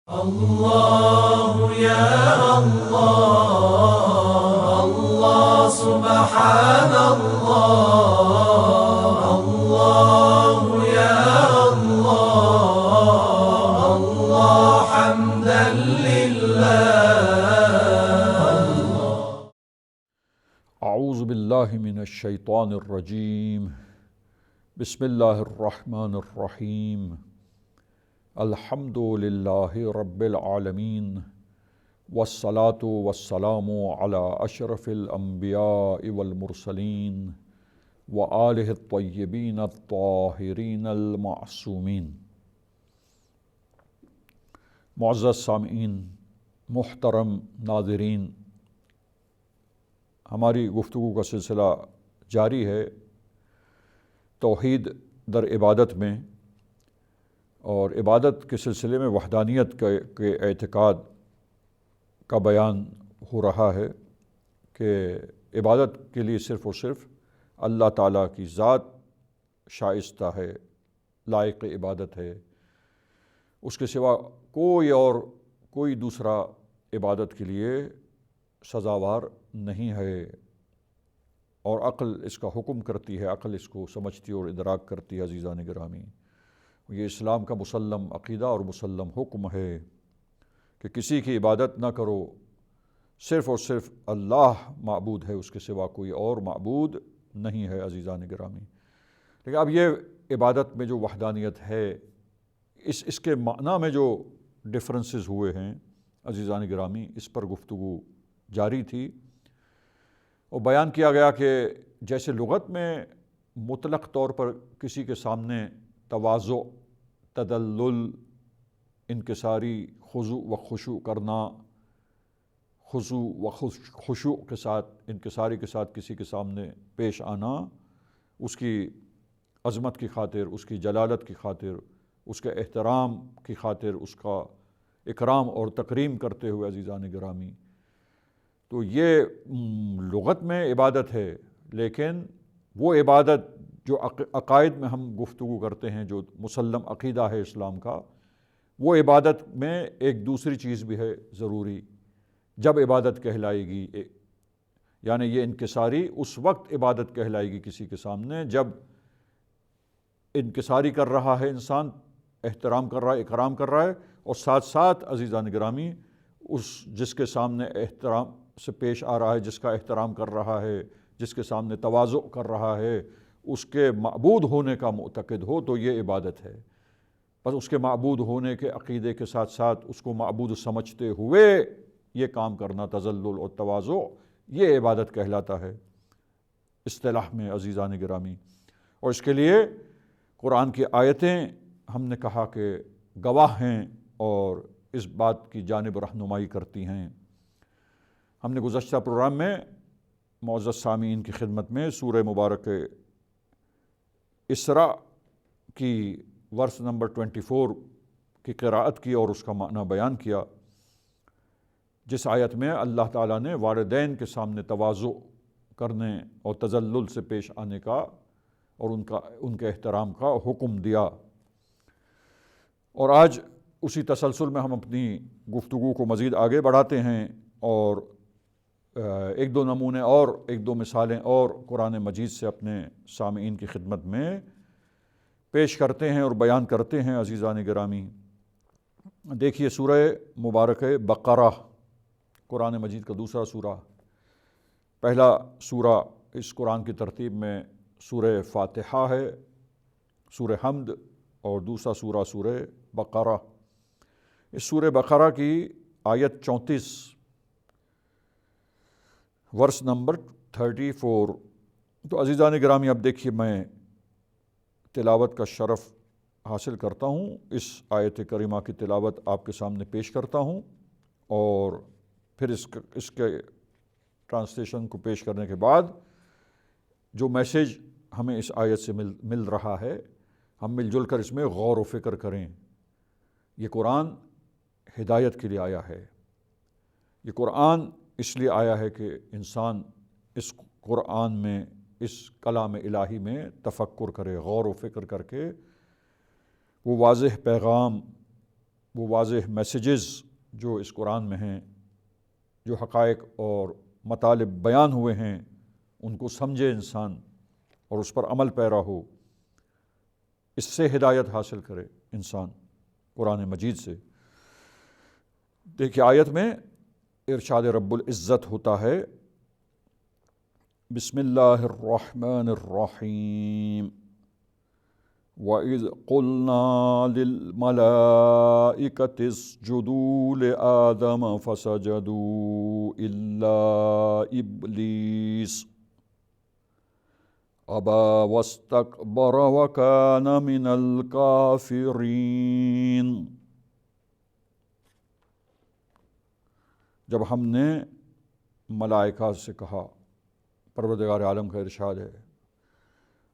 الله يا الله الله سبحان الله الله يا الله الله حمدا لله. اعوذ باللہ من الشیطان الرجیم. بسم اللہ الرحمن الرحیم. الحمد للہ رب العالمین والصلاة والسلام علی اشرف الانبیاء والمرسلین وآلہ الطیبین الطاہرین المعصومین. معزز سامعین، محترم ناظرین، ہماری گفتگو کا سلسلہ جاری ہے توحید در عبادت میں، اور عبادت کے سلسلے میں وحدانیت کے اعتقاد کا بیان ہو رہا ہے کہ عبادت کے لیے صرف اور صرف اللہ تعالیٰ کی ذات شائستہ ہے، لائق عبادت ہے. اس کے سوا کوئی دوسرا عبادت کے لیے سزاوار نہیں ہے، اور عقل اس کا حکم کرتی ہے، عقل اس کو سمجھتی اور ادراک کرتی ہے. عزیزان گرامی، یہ اسلام کا مسلم عقیدہ اور مسلم حکم ہے کہ کسی کی عبادت نہ کرو، صرف اور صرف اللہ معبود ہے، اس کے سوا کوئی اور معبود نہیں ہے. عزیزان گرامی، لیکن اب یہ عبادت میں جو وحدانیت ہے، اس کے معنی میں جو ڈفرنسز ہوئے ہیں عزیزان گرامی، اس پر گفتگو جاری تھی، اور بیان کیا گیا کہ جیسے لغت میں مطلق طور پر کسی کے سامنے تواضع، تدلل، انکساری، خضوع و خشوع کرنا، خضوع و خشوع کے ساتھ، انکساری کے ساتھ کسی کے سامنے پیش آنا، اس کی عظمت کی خاطر، اس کی جلالت کی خاطر، اس کے احترام کی خاطر، اس کا اکرام اور تکریم کرتے ہوئے. عزیزان گرامی، تو یہ لغت میں عبادت ہے، لیکن وہ عبادت جو عقائد میں ہم گفتگو کرتے ہیں، جو مسلم عقیدہ ہے اسلام کا، وہ عبادت میں ایک دوسری چیز بھی ہے ضروری. جب عبادت کہلائے گی، یعنی یہ انکساری اس وقت عبادت کہلائے گی کسی کے سامنے جب انکساری کر رہا ہے انسان، احترام کر رہا ہے، اکرام کر رہا ہے، اور ساتھ ساتھ عزیزان گرامی جس کے سامنے احترام سے پیش آ رہا ہے، جس کا احترام کر رہا ہے، جس کے سامنے تواضع کر رہا ہے، اس کے معبود ہونے کا معتقد ہو، تو یہ عبادت ہے. بس اس کے معبود ہونے کے عقیدے کے ساتھ ساتھ اس کو معبود سمجھتے ہوئے یہ کام کرنا، تذلل اور تواضع، یہ عبادت کہلاتا ہے اصطلاح میں. عزیزان گرامی، اور اس کے لیے قرآن کی آیتیں ہم نے کہا کہ گواہ ہیں اور اس بات کی جانب رہنمائی کرتی ہیں. ہم نے گزشتہ پروگرام میں معزز سامعین کی خدمت میں سورہ مبارک اسراء کی ورس نمبر 24 کی قراءت کی اور اس کا معنی بیان کیا، جس آیت میں اللہ تعالیٰ نے والدین کے سامنے تواضع کرنے اور تذلل سے پیش آنے کا اور ان کے احترام کا حکم دیا. اور آج اسی تسلسل میں ہم اپنی گفتگو کو مزید آگے بڑھاتے ہیں، اور ایک دو نمونے اور ایک دو مثالیں اور قرآن مجید سے اپنے سامعین کی خدمت میں پیش کرتے ہیں اور بیان کرتے ہیں. عزیزان گرامی، دیکھیے سورہ مبارک بقرہ، قرآن مجید کا دوسرا سورہ. پہلا سورہ اس قرآن کی ترتیب میں سورہ فاتحہ ہے، سورہ حمد، اور دوسرا سورہ سورہ بقرہ. اس سورہ بقرہ کی آیت 34 ورس نمبر 34. تو عزیزان گرامی، اب دیکھیے میں تلاوت کا شرف حاصل کرتا ہوں، اس آیت کریمہ کی تلاوت آپ کے سامنے پیش کرتا ہوں، اور پھر اس کے ٹرانسلیشن کو پیش کرنے کے بعد جو میسیج ہمیں اس آیت سے مل رہا ہے، ہم مل جل کر اس میں غور و فکر کریں. یہ قرآن ہدایت کے لیے آیا ہے، یہ قرآن اس لیے آیا ہے کہ انسان اس قرآن میں، اس کلام الہی میں تفکر کرے، غور و فکر کر کے وہ واضح پیغام وہ واضح میسیجز جو اس قرآن میں ہیں، جو حقائق اور مطالب بیان ہوئے ہیں، ان کو سمجھے انسان اور اس پر عمل پیرا ہو، اس سے ہدایت حاصل کرے انسان قرآن مجید سے۔ دیکھیے آیت میں ارشاد رب العزت ہوتا ہے، بسم اللہ الرحمن الرحیم، وَإِذْ قُلْنَا لِلْمَلَائِكَةِ اسْجُدُوا لِآدَمَ فَسَجَدُوا إِلَّا إِبْلِيسَ أَبَى وَاسْتَكْبَرَ وَكَانَ مِنَ الْكَافِرِينَ۔ جب ہم نے ملائکہ سے کہا، پروردگار عالم کا ارشاد ہے،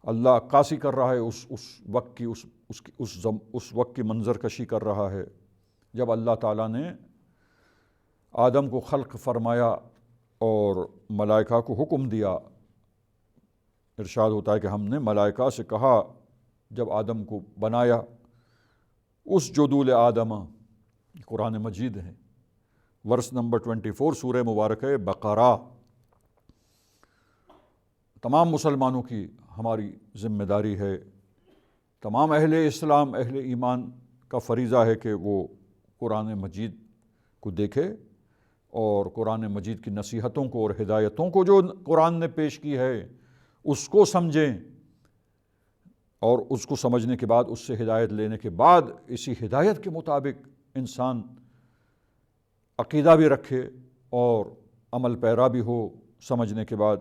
اللہ عکاسی کر رہا ہے اس وقت کی اس وقت کی منظر کشی کر رہا ہے جب اللہ تعالیٰ نے آدم کو خلق فرمایا اور ملائکہ کو حکم دیا۔ ارشاد ہوتا ہے کہ ہم نے ملائکہ سے کہا جب آدم کو بنایا، اسجدوا لآدم، قرآن مجید ہے، ورس نمبر 24 سورہ مبارکہ بقرہ۔ تمام مسلمانوں کی ہماری ذمہ داری ہے، تمام اہل اسلام، اہل ایمان کا فریضہ ہے کہ وہ قرآن مجید کو دیکھے اور قرآن مجید کی نصیحتوں کو اور ہدایتوں کو جو قرآن نے پیش کی ہے اس کو سمجھیں، اور اس کو سمجھنے کے بعد، اس سے ہدایت لینے کے بعد، اسی ہدایت کے مطابق انسان عقیدہ بھی رکھے اور عمل پیرا بھی ہو۔ سمجھنے کے بعد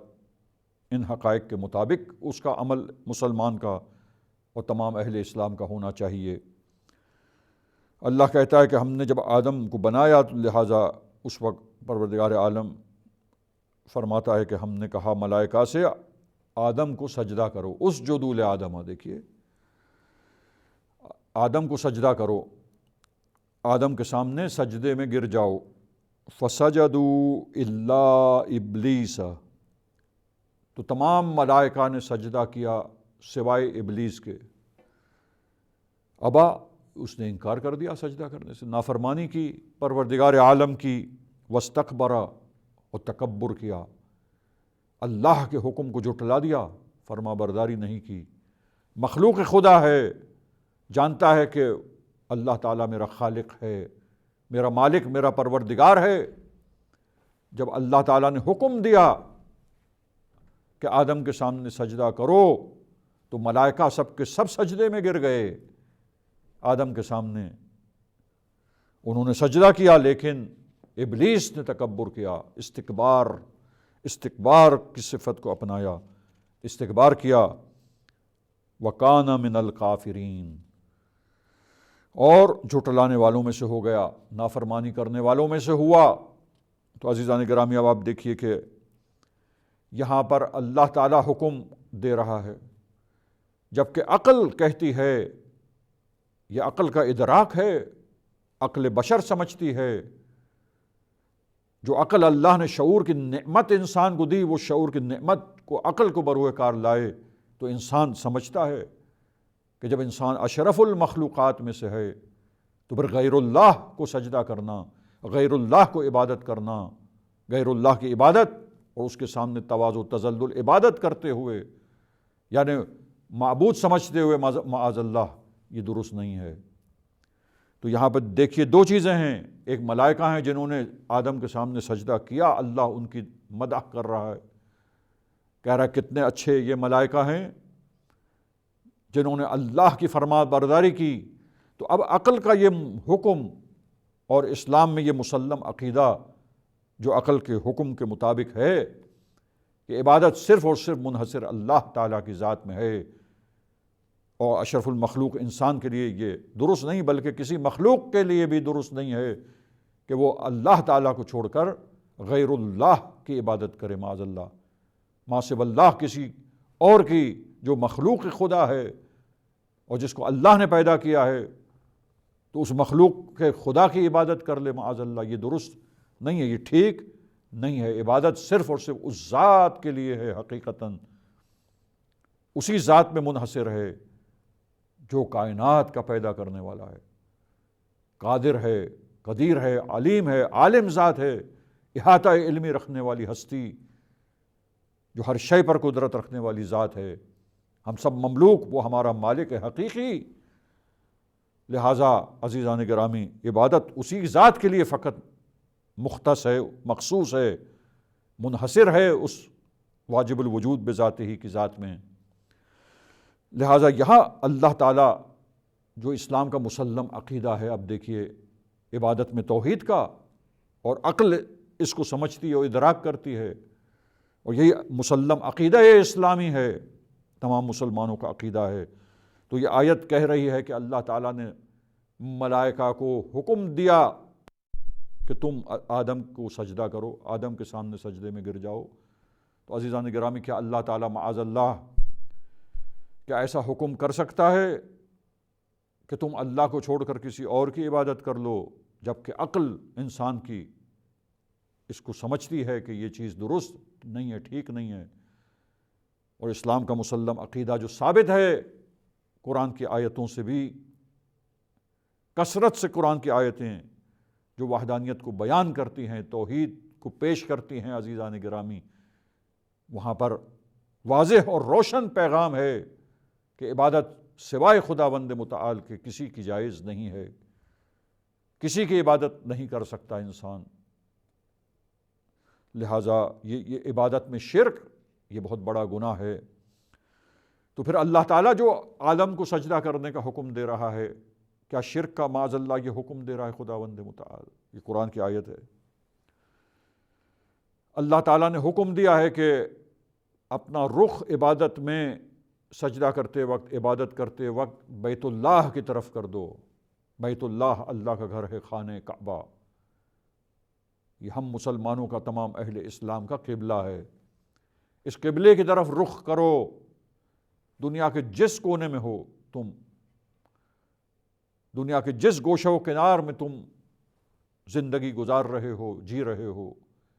ان حقائق کے مطابق اس کا عمل مسلمان کا اور تمام اہل اسلام کا ہونا چاہیے۔ اللہ کہتا ہے کہ ہم نے جب آدم کو بنایا تو لہٰذا اس وقت پروردگار عالم فرماتا ہے کہ ہم نے کہا ملائکہ سے آدم کو سجدہ کرو، اسجدوا لآدم، دیکھیے آدم کو سجدہ کرو، آدم کے سامنے سجدے میں گر جاؤ۔ فسجدوا الا ابلیس، تو تمام ملائکہ نے سجدہ کیا سوائے ابلیس کے۔ ابا، اس نے انکار کر دیا سجدہ کرنے سے، نافرمانی کی پروردگار عالم کی، واستکبر، اور تکبر کیا، اللہ کے حکم کو جھٹلا دیا، فرما برداری نہیں کی۔ مخلوق خدا ہے، جانتا ہے کہ اللہ تعالیٰ میرا خالق ہے، میرا مالک، میرا پروردگار ہے۔ جب اللہ تعالیٰ نے حکم دیا کہ آدم کے سامنے سجدہ کرو تو ملائکہ سب کے سب سجدے میں گر گئے آدم کے سامنے، انہوں نے سجدہ کیا، لیکن ابلیس نے تکبر کیا، استکبار کی صفت کو اپنایا، استکبار کیا۔ وَكَانَ مِنَ الْكَافِرِينَ، اور جھٹلانے والوں میں سے ہو گیا، نافرمانی کرنے والوں میں سے ہوا۔ تو عزیزان گرامی، اب آپ دیکھیے کہ یہاں پر اللہ تعالیٰ حکم دے رہا ہے، جبکہ عقل کہتی ہے، یہ عقل کا ادراک ہے، عقل بشر سمجھتی ہے، جو عقل اللہ نے شعور کی نعمت انسان کو دی، وہ شعور کی نعمت کو عقل کو بروئے کار لائے تو انسان سمجھتا ہے کہ جب انسان اشرف المخلوقات میں سے ہے تو پھر غیر اللہ کو سجدہ کرنا، غیر اللہ کو عبادت کرنا، غیر اللہ کی عبادت اور اس کے سامنے تواضع و تذلل عبادت کرتے ہوئے، یعنی معبود سمجھتے ہوئے معاذ اللہ، یہ درست نہیں ہے۔ تو یہاں پر دیکھیے دو چیزیں ہیں، ایک ملائکہ ہیں جنہوں نے آدم کے سامنے سجدہ کیا، اللہ ان کی مدح کر رہا ہے، کہہ رہا ہے کتنے اچھے یہ ملائکہ ہیں جنہوں نے اللہ کی فرما برداری کی۔ تو اب عقل کا یہ حکم اور اسلام میں یہ مسلم عقیدہ جو عقل کے حکم کے مطابق ہے کہ عبادت صرف اور صرف منحصر اللہ تعالیٰ کی ذات میں ہے، اور اشرف المخلوق انسان کے لیے یہ درست نہیں، بلکہ کسی مخلوق کے لیے بھی درست نہیں ہے کہ وہ اللہ تعالیٰ کو چھوڑ کر غیر اللہ کی عبادت کرے، معاذ اللہ، ما سوی اللہ، کسی اور کی جو مخلوق خدا ہے اور جس کو اللہ نے پیدا کیا ہے، تو اس مخلوق کے خدا کی عبادت کر لے، معاذ اللہ، یہ درست نہیں ہے، یہ ٹھیک نہیں ہے۔ عبادت صرف اور صرف اس ذات کے لیے ہے، حقیقتاً اسی ذات میں منحصر ہے جو کائنات کا پیدا کرنے والا ہے، قادر ہے، قدیر ہے، علیم ہے، عالم ذات ہے، احاطہ علمی رکھنے والی ہستی، جو ہر شے پر قدرت رکھنے والی ذات ہے، ہم سب مملوک، وہ ہمارا مالک ہے حقیقی۔ لہٰذا عزیزان گرامی، عبادت اسی ذات کے لیے فقط مختص ہے، مخصوص ہے، منحصر ہے اس واجب الوجود بذاتہ ہی کی ذات میں۔ لہٰذا یہاں اللہ تعالیٰ جو اسلام کا مسلم عقیدہ ہے، اب دیکھیے عبادت میں توحید کا، اور عقل اس کو سمجھتی ہے اور ادراک کرتی ہے، اور یہی مسلم عقیدہ اسلامی ہے، تمام مسلمانوں کا عقیدہ ہے۔ تو یہ آیت کہہ رہی ہے کہ اللہ تعالیٰ نے ملائکہ کو حکم دیا کہ تم آدم کو سجدہ کرو، آدم کے سامنے سجدے میں گر جاؤ۔ تو عزیزان گرامی، کیا اللہ تعالیٰ معاذ اللہ کیا ایسا حکم کر سکتا ہے کہ تم اللہ کو چھوڑ کر کسی اور کی عبادت کر لو، جبکہ عقل انسان کی اس کو سمجھتی ہے کہ یہ چیز درست نہیں ہے، ٹھیک نہیں ہے۔ اور اسلام کا مسلم عقیدہ جو ثابت ہے قرآن کی آیتوں سے بھی، کثرت سے قرآن کی آیتیں جو وحدانیت کو بیان کرتی ہیں، توحید کو پیش کرتی ہیں، عزیزان گرامی، وہاں پر واضح اور روشن پیغام ہے کہ عبادت سوائے خداوند متعال کے کسی کی جائز نہیں ہے، کسی کی عبادت نہیں کر سکتا انسان۔ لہٰذا یہ عبادت میں شرک یہ بہت بڑا گناہ ہے۔ تو پھر اللہ تعالیٰ جو عالم کو سجدہ کرنے کا حکم دے رہا ہے، کیا شرک کا معاذ اللہ یہ حکم دے رہا ہے خداوند متعال؟ یہ قرآن کی آیت ہے۔ اللہ تعالیٰ نے حکم دیا ہے کہ اپنا رخ عبادت میں سجدہ کرتے وقت، عبادت کرتے وقت بیت اللہ کی طرف کر دو۔ بیت اللہ اللہ کا گھر ہے، خانہ کعبہ، یہ ہم مسلمانوں کا، تمام اہل اسلام کا قبلہ ہے۔ اس قبلے کی طرف رخ کرو، دنیا کے جس کونے میں ہو تم، دنیا کے جس گوشہ و کنار میں تم زندگی گزار رہے ہو، جی رہے ہو،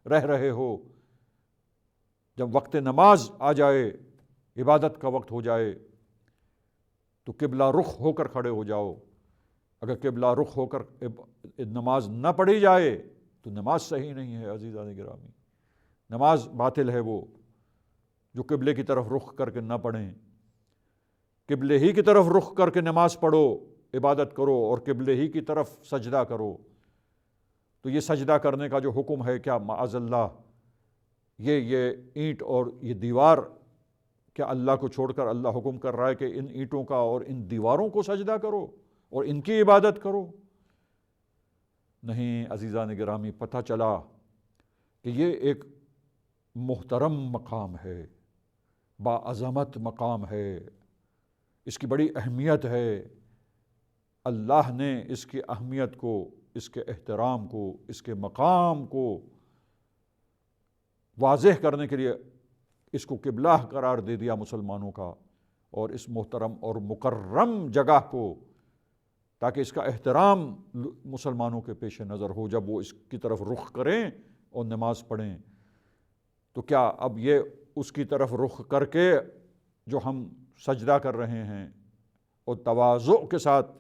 رہ رہے ہو، جب وقت نماز آ جائے، عبادت کا وقت ہو جائے، تو قبلہ رخ ہو کر کھڑے ہو جاؤ۔ اگر قبلہ رخ ہو کر نماز نہ پڑھی جائے تو نماز صحیح نہیں ہے عزیزان گرامی، نماز باطل ہے وہ جو قبلے کی طرف رخ کر کے نہ پڑھیں۔ قبلے ہی کی طرف رخ کر کے نماز پڑھو، عبادت کرو، اور قبلے ہی کی طرف سجدہ کرو۔ تو یہ سجدہ کرنے کا جو حکم ہے، کیا معاذ اللہ یہ اینٹ اور یہ دیوار، کیا اللہ کو چھوڑ کر اللہ حکم کر رہا ہے کہ ان اینٹوں کا اور ان دیواروں کو سجدہ کرو اور ان کی عبادت کرو؟ نہیں عزیزان گرامی، پتہ چلا کہ یہ ایک محترم مقام ہے، باعظمت مقام ہے، اس کی بڑی اہمیت ہے۔ اللہ نے اس کی اہمیت کو، اس کے احترام کو، اس کے مقام کو واضح کرنے کے لیے اس کو قبلہ قرار دے دیا مسلمانوں کا، اور اس محترم اور مکرم جگہ کو، تاکہ اس کا احترام مسلمانوں کے پیش نظر ہو جب وہ اس کی طرف رخ کریں اور نماز پڑھیں۔ تو کیا اب یہ اس کی طرف رخ کر کے جو ہم سجدہ کر رہے ہیں اور تواضع کے ساتھ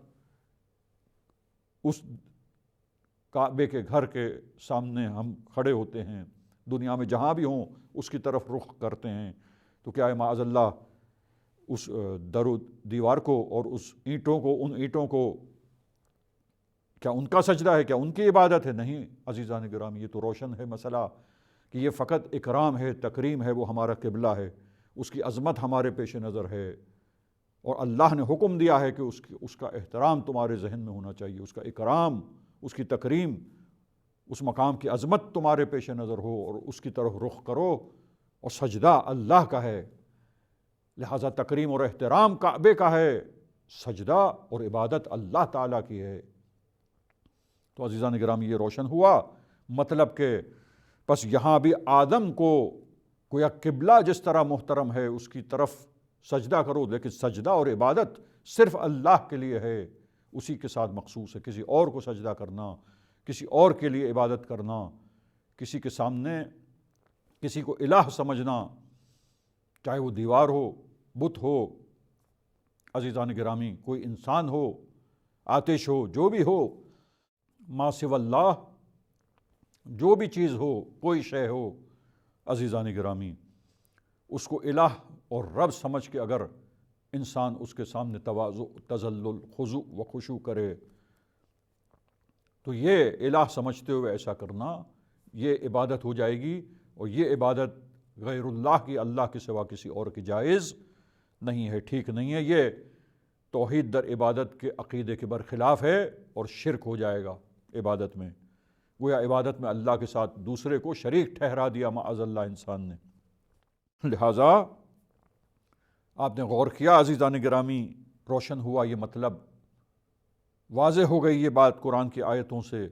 اس کعبے کے گھر کے سامنے ہم کھڑے ہوتے ہیں، دنیا میں جہاں بھی ہوں اس کی طرف رخ کرتے ہیں، تو کیا معاذ اللہ اس در و دیوار کو اور اس اینٹوں کو، ان اینٹوں کو، کیا ان کا سجدہ ہے؟ کیا ان کی عبادت ہے؟ نہیں عزیزان گرامی، یہ تو روشن ہے مسئلہ کہ یہ فقط اکرام ہے، تکریم ہے، وہ ہمارا قبلہ ہے، اس کی عظمت ہمارے پیش نظر ہے، اور اللہ نے حکم دیا ہے کہ اس کا احترام تمہارے ذہن میں ہونا چاہیے، اس کا اکرام، اس کی تکریم، اس مقام کی عظمت تمہارے پیش نظر ہو، اور اس کی طرف رخ کرو، اور سجدہ اللہ کا ہے، لہٰذا تکریم اور احترام کعبے کا ہے، سجدہ اور عبادت اللہ تعالیٰ کی ہے۔ تو عزیزان گرامی، یہ روشن ہوا مطلب کہ پس یہاں بھی آدم کو گویا قبلہ جس طرح محترم ہے اس کی طرف سجدہ کرو، لیکن سجدہ اور عبادت صرف اللہ کے لیے ہے، اسی کے ساتھ مخصوص ہے۔ کسی اور کو سجدہ کرنا، کسی اور کے لیے عبادت کرنا، کسی کے سامنے کسی کو الہ سمجھنا، چاہے وہ دیوار ہو، بت ہو، عزیزان گرامی، کوئی انسان ہو، آتش ہو، جو بھی ہو، ما سوی اللہ، جو بھی چیز ہو، کوئی شے ہو عزیزان گرامی، اس کو الہ اور رب سمجھ کے اگر انسان اس کے سامنے تواضع، تذلل، خضوع و خشوع کرے تو یہ الہ سمجھتے ہوئے ایسا کرنا یہ عبادت ہو جائے گی، اور یہ عبادت غیر اللہ کی، اللہ کے سوا کسی اور کی جائز نہیں ہے، ٹھیک نہیں ہے۔ یہ توحید در عبادت کے عقیدے کے برخلاف ہے اور شرک ہو جائے گا عبادت میں، گویا عبادت میں اللہ کے ساتھ دوسرے کو شریک ٹھہرا دیا معاذ اللہ انسان نے۔ لہٰذا آپ نے غور کیا عزیزان گرامی، روشن ہوا یہ مطلب، واضح ہو گئی یہ بات قرآن کی آیتوں سے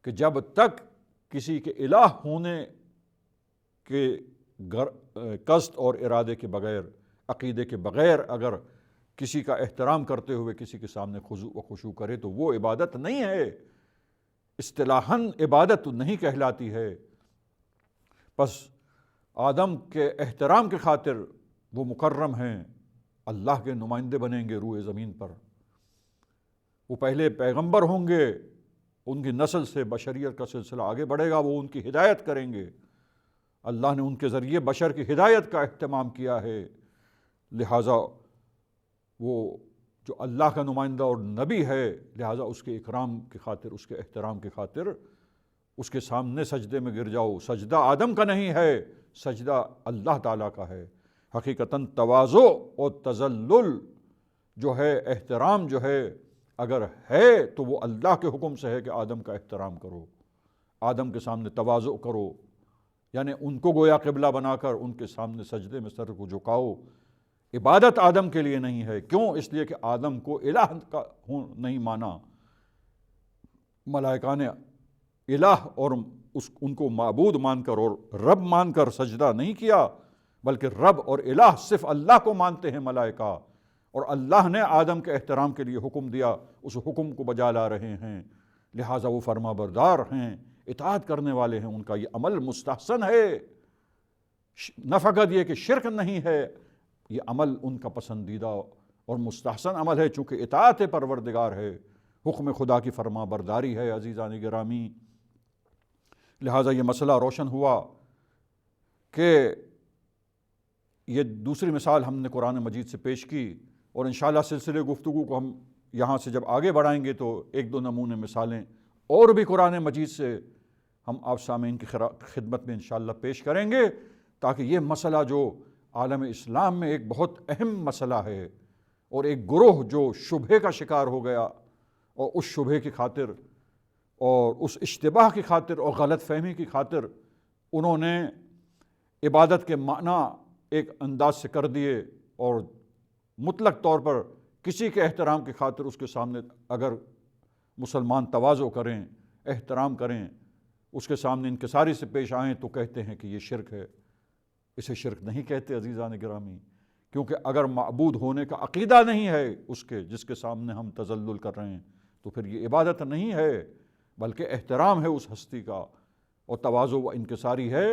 کہ جب تک کسی کے الہ ہونے کے قصد اور ارادے کے بغیر، عقیدے کے بغیر اگر کسی کا احترام کرتے ہوئے کسی کے سامنے خضوع و خشوع کرے تو وہ عبادت نہیں ہے، اصطلاحاً عبادت نہیں کہلاتی ہے۔ پس آدم کے احترام کی خاطر وہ مکرم ہیں، اللہ کے نمائندے بنیں گے روئے زمین پر، وہ پہلے پیغمبر ہوں گے، ان کی نسل سے بشریت کا سلسلہ آگے بڑھے گا، وہ ان کی ہدایت کریں گے، اللہ نے ان کے ذریعے بشر کی ہدایت کا اہتمام کیا ہے، لہٰذا وہ جو اللہ کا نمائندہ اور نبی ہے، لہٰذا اس کے اکرام کی خاطر، اس کے احترام کی خاطر اس کے سامنے سجدے میں گر جاؤ۔ سجدہ آدم کا نہیں ہے، سجدہ اللہ تعالیٰ کا ہے۔ حقیقتاً تواضع اور تذلل جو ہے، احترام جو ہے، اگر ہے تو وہ اللہ کے حکم سے ہے کہ آدم کا احترام کرو، آدم کے سامنے تواضع کرو، یعنی ان کو گویا قبلہ بنا کر ان کے سامنے سجدے میں سر کو جھکاؤ۔ عبادت آدم کے لیے نہیں ہے، کیوں؟ اس لیے کہ آدم کو الہ کا نہیں مانا، ملائکہ نے الہ اور ان کو معبود مان کر اور رب مان کر سجدہ نہیں کیا، بلکہ رب اور الہ صرف اللہ کو مانتے ہیں ملائکہ، اور اللہ نے آدم کے احترام کے لیے حکم دیا، اس حکم کو بجا لا رہے ہیں، لہٰذا وہ فرما بردار ہیں، اطاعت کرنے والے ہیں، ان کا یہ عمل مستحسن ہے، نہ فقط یہ کہ شرک نہیں ہے، یہ عمل ان کا پسندیدہ اور مستحسن عمل ہے، چونکہ اطاعت پروردگار ہے، حکم خدا کی فرما برداری ہے عزیزان گرامی۔ لہٰذا یہ مسئلہ روشن ہوا کہ یہ دوسری مثال ہم نے قرآن مجید سے پیش کی، اور انشاءاللہ سلسلے گفتگو کو ہم یہاں سے جب آگے بڑھائیں گے تو ایک دو نمونے مثالیں اور بھی قرآن مجید سے ہم آپ سامعین کی خدمت میں انشاءاللہ پیش کریں گے، تاکہ یہ مسئلہ جو عالم اسلام میں ایک بہت اہم مسئلہ ہے، اور ایک گروہ جو شبہے کا شکار ہو گیا، اور اس شبہے کی خاطر اور اس اشتباہ کی خاطر اور غلط فہمی کی خاطر انہوں نے عبادت کے معنی ایک انداز سے کر دیے، اور مطلق طور پر کسی کے احترام کی خاطر اس کے سامنے اگر مسلمان تواضع کریں، احترام کریں، اس کے سامنے انکساری سے پیش آئیں تو کہتے ہیں کہ یہ شرک ہے۔ اسے شرک نہیں کہتے عزیزان گرامی، کیونکہ اگر معبود ہونے کا عقیدہ نہیں ہے اس کے جس کے سامنے ہم تذلل کر رہے ہیں تو پھر یہ عبادت نہیں ہے، بلکہ احترام ہے اس ہستی کا، اور تواضع و انکساری ہے،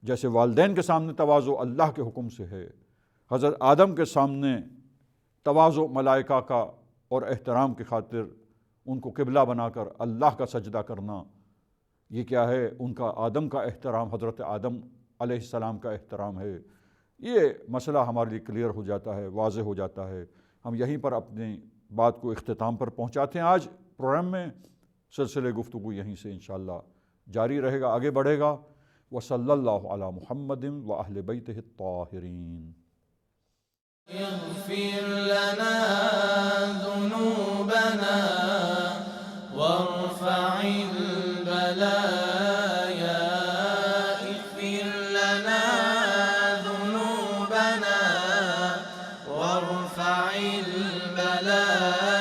جیسے والدین کے سامنے تواضع اللہ کے حکم سے ہے، حضرت آدم کے سامنے تواضع ملائکہ کا اور احترام کی خاطر ان کو قبلہ بنا کر اللہ کا سجدہ کرنا، یہ کیا ہے؟ ان کا آدم کا احترام، حضرت آدم علیہ السلام کا احترام ہے۔ یہ مسئلہ ہمارے لیے کلیئر ہو جاتا ہے، واضح ہو جاتا ہے۔ ہم یہیں پر اپنی بات کو اختتام پر پہنچاتے ہیں آج پروگرام میں، سلسلے گفتگو یہیں سے انشاءاللہ جاری رہے گا، آگے بڑھے گا۔ وصلی اللہ علی محمد واہل بیتہ الطاہرین۔ اغفر لنا ذنوبنا وارفع البلايا، اغفر لنا ذنوبنا وارفع البلايا۔